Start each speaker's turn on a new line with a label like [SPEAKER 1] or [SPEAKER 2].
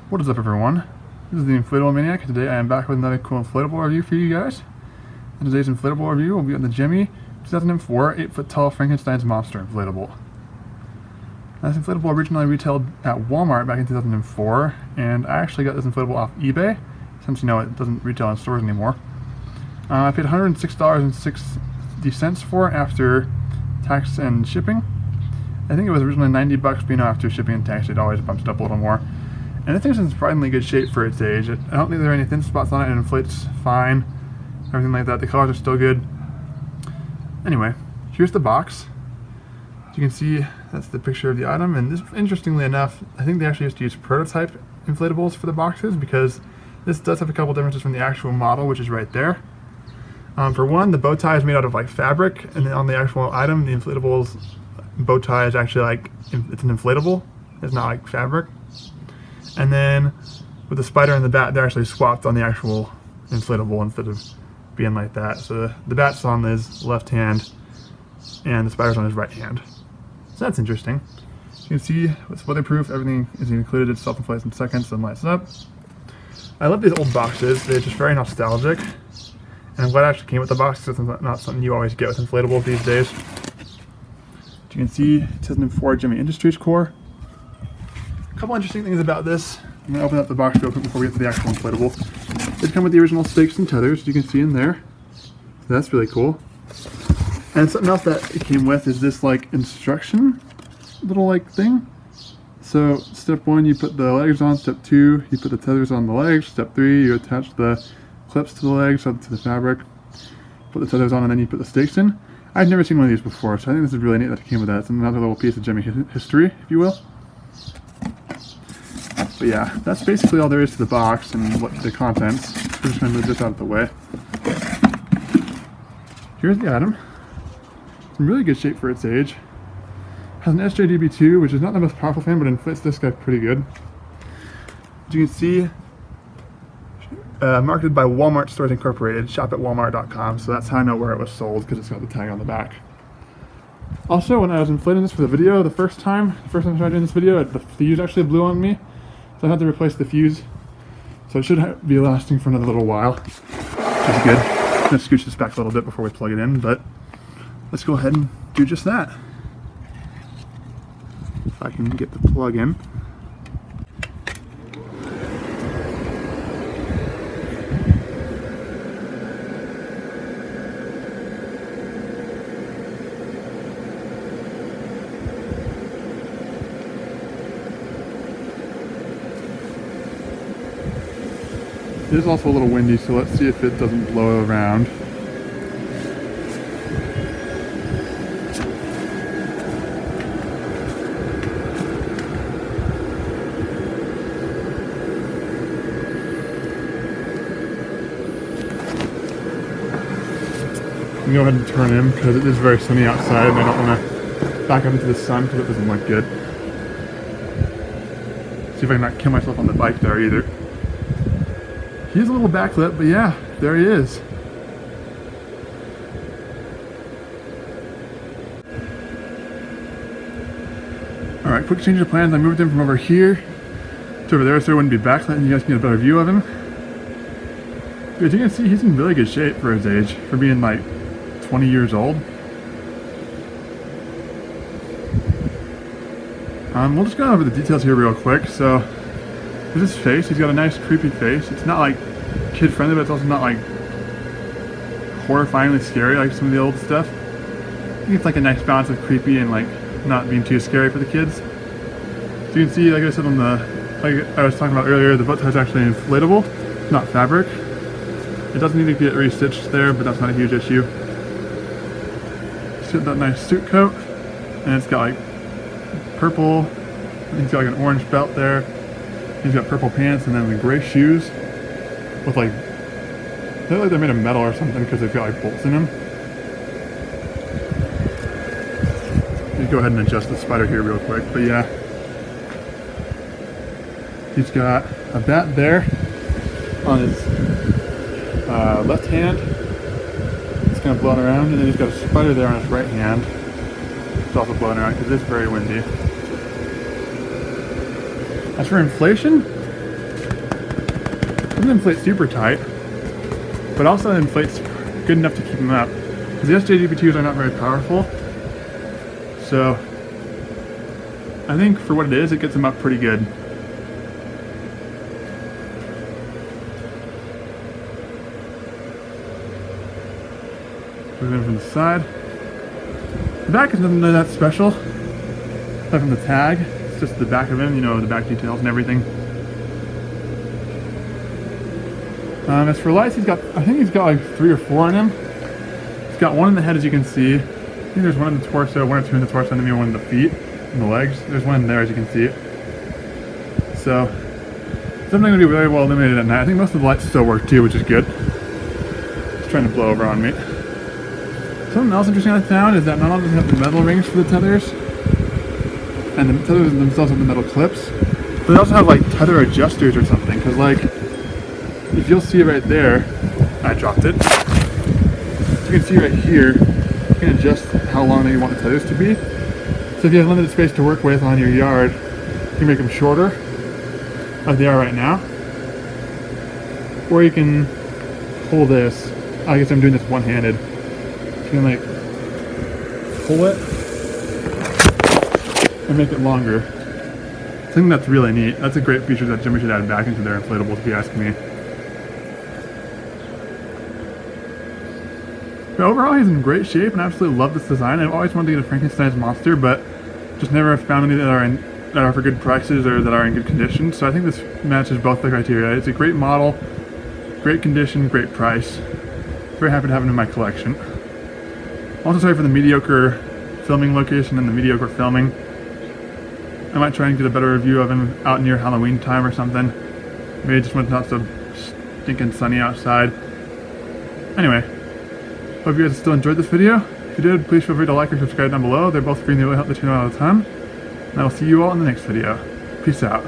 [SPEAKER 1] What is up, everyone? This is the Inflatable Maniac, and today I am back with another cool inflatable review for you guys. And today's inflatable review will be on the Gemmy 2004 8-foot tall Frankenstein's monster inflatable. Now, this inflatable originally retailed at Walmart back in 2004, and I actually got this inflatable off eBay, since you know it doesn't retail in stores anymore. I paid $106.60 for it after tax and shipping. I think it was originally $90, but you know, after shipping and tax it always bumps up a little more. And I think it's in surprisingly good shape for its age. I don't think there are any thin spots on it, and it inflates fine. Everything like that. The colors are still good. Anyway, here's the box. As you can see, that's the picture of the item. And this, interestingly enough, I think they actually used to use prototype inflatables for the boxes, because this does have a couple differences from the actual model, which is right there. For one, the bow tie is made out of like fabric, and then on the actual item, the inflatable's bow tie is actually like, it's an inflatable. It's not like fabric. And then with the spider and the bat, they're actually swapped on the actual inflatable instead of being like that. So the bat's on his left hand and the spider's on his right hand. So that's interesting. You can see it's weatherproof, everything is included, it self-inflates in seconds and lights up. I love these old boxes, they're just very nostalgic. And I'm glad it actually came with the box, because it's not something you always get with inflatables these days. As you can see, 2004 Gemmy Industries core. A couple interesting things about this. I'm going to open up the box real quick before we get to the actual inflatable. They come with the original stakes and tethers, as you can see in there. So that's really cool. And something else that it came with is this like instruction little like thing. So step 1, you put the legs on. Step 2, you put the tethers on the legs. Step 3, you attach the clips to the legs, up to the fabric. Put the tethers on, and then you put the stakes in. I've never seen one of these before, so I think this is really neat that it came with that. It's another little piece of Gemmy history, if you will. But yeah, that's basically all there is to the box and what the contents. We're just going to move this out of the way. Here's the item. It's in really good shape for its age. Has an SJDB2, which is not the most powerful fan, but inflates this guy pretty good. As you can see, marketed by Walmart Stores Incorporated, shop at walmart.com, so that's how I know where it was sold, because it's got the tag on the back. Also, when I was inflating this for the video, the first time I started doing this video, the fuse actually blew on me, so I had to replace the fuse. So it should be lasting for another little while, which is good. I'm going to scooch this back a little bit before we plug it in, but let's go ahead and do just that. If I can get the plug in. It is also a little windy, so let's see if it doesn't blow around. I'm going to go ahead and turn in because it is very sunny outside and I don't want to back up into the sun because it doesn't look good. See if I can not kill myself on the bike there either. He's a little backlit, but yeah, there he is. Alright, quick change of plans. I moved him from over here to over there so it wouldn't be backlit and you guys can get a better view of him. But as you can see, he's in really good shape for his age, for being like 20 years old. We'll just go over the details here real quick. So, here's his face. He's got a nice creepy face. It's not like kid friendly, but it's also not like horrifyingly scary like some of the old stuff. I think it's like a nice balance of creepy and like not being too scary for the kids. So you can see, like I said on the, like I was talking about earlier, the bow tie is actually inflatable, not fabric. It does need to get restitched there, but that's not a huge issue. It's got that nice suit coat, and it's got like purple, and he's got like an orange belt there. He's got purple pants and then the gray shoes with like, they look like they're made of metal or something because they've got like bolts in them. Let me go ahead and adjust the spider here real quick, but yeah. He's got a bat there on his left hand. It's kind of blowing around, and then he's got a spider there on his right hand. It's also blowing around because it's very windy. As for inflation, Doesn't inflate super tight, but also inflates good enough to keep him up. Because the SJGP2s are not very powerful, so I think for what it is, it gets him up pretty good. Move in from the side. The back is nothing that special, aside from the tag. It's just the back of him, you know, the back details and everything. As for lights, I think he's got like 3 or 4 in him. He's got one in the head, as you can see. I think there's one in the torso, 1 or 2 in the torso, and maybe 1 in the feet and the legs. There's one in there, as you can see. So, something going to be very well illuminated at night. I think most of the lights still work too, which is good. It's trying to blow over on me. Something else interesting I found is that not only does it have the metal rings for the tethers, and the tethers themselves have the metal clips, but they also have like tether adjusters or something, because like, if you'll see right there, I dropped it. You can see right here, you can adjust how long you want the tethers to be. So if you have limited space to work with on your yard, you can make them shorter, like they are right now. Or you can pull this. I guess I'm doing this one-handed. You can like pull it and make it longer. I think that's really neat. That's a great feature that Gemmy should add back into their inflatables, if you ask me. But overall, he's in great shape, and I absolutely love this design. I've always wanted to get a Frankenstein's monster, but just never found any that are for good prices or that are in good condition. So I think this matches both the criteria. It's a great model, great condition, great price. Very happy to have it in my collection. Also sorry for the mediocre filming location and the mediocre filming. I might try and get a better review of him out near Halloween time or something. Maybe just when it's not so stinking sunny outside. Anyway. Hope you guys still enjoyed this video. If you did, please feel free to like or subscribe down below. They're both free and they really help the channel out a ton. And I will see you all in the next video. Peace out.